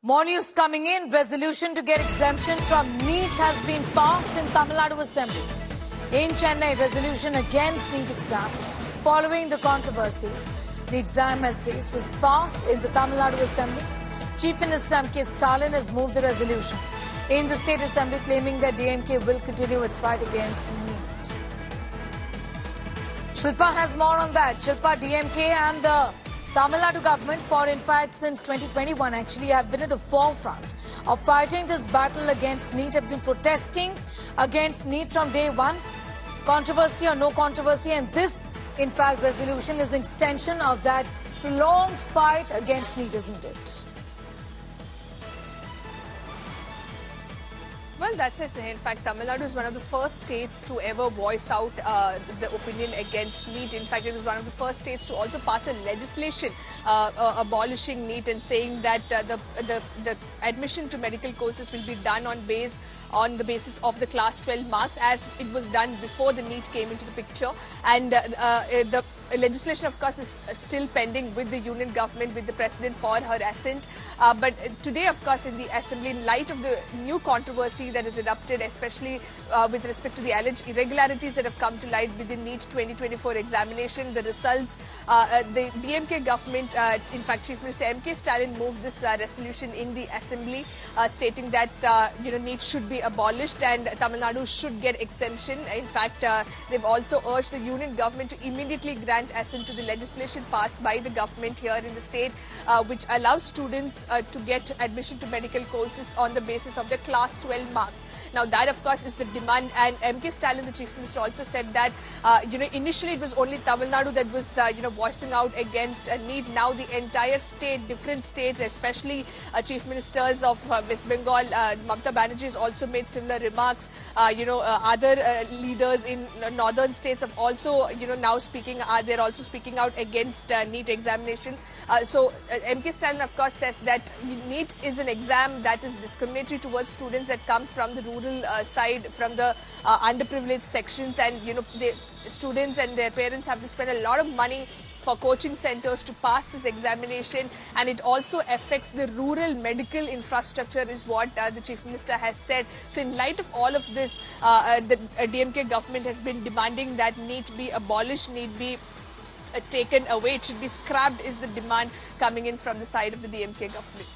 More news coming in. Resolution to get exemption from NEET has been passed in Tamil Nadu Assembly. In Chennai, resolution against NEET exam following the controversies the exam has faced was passed in the Tamil Nadu Assembly. Chief Minister M.K. Stalin has moved the resolution in the State Assembly, claiming that DMK will continue its fight against NEET. Shilpa has more on that. Shilpa, DMK and the Tamil Nadu government, for in fact since 2021 actually, have been at the forefront of fighting this battle against NEET, have been protesting against NEET from day one. Controversy or no controversy, and this in fact resolution is an extension of that prolonged fight against NEET, isn't it? Well, that's it. In fact, Tamil Nadu is one of the first states to ever voice out the opinion against NEET. In fact, it was one of the first states to also pass a legislation abolishing NEET and saying that the admission to medical courses will be done on the basis of the class 12 marks, as it was done before the NEET came into the picture. And the legislation, of course, is still pending with the union government, with the president for her assent. But today, of course, in the assembly, in light of the new controversy that has erupted, especially with respect to the alleged irregularities that have come to light with the NEET 2024 examination, the results, the DMK government, in fact, Chief Minister M.K. Stalin moved this resolution in the assembly, stating that NEET should be abolished and Tamil Nadu should get exemption. In fact, they've also urged the union government to immediately grant assent to the legislation passed by the government here in the state, which allows students to get admission to medical courses on the basis of their class 12 marks. Now, that, of course, is the demand. And M.K. Stalin, the Chief Minister, also said that, initially it was only Tamil Nadu that was, voicing out against NEET. Now, the entire state, different states, especially Chief Ministers of West Bengal, Mamata Banerjee has also made similar remarks. Other leaders in northern states have also, now speaking, they're also speaking out against NEET examination. So, M.K. Stalin, of course, says that NEET is an exam that is discriminatory towards students that come from the rural side, from the underprivileged sections, and the students and their parents have to spend a lot of money for coaching centers to pass this examination, and it also affects the rural medical infrastructure, is what the Chief Minister has said. So in light of all of this, the DMK government has been demanding that NEET be abolished, NEET be taken away, it should be scrapped, is the demand coming in from the side of the DMK government.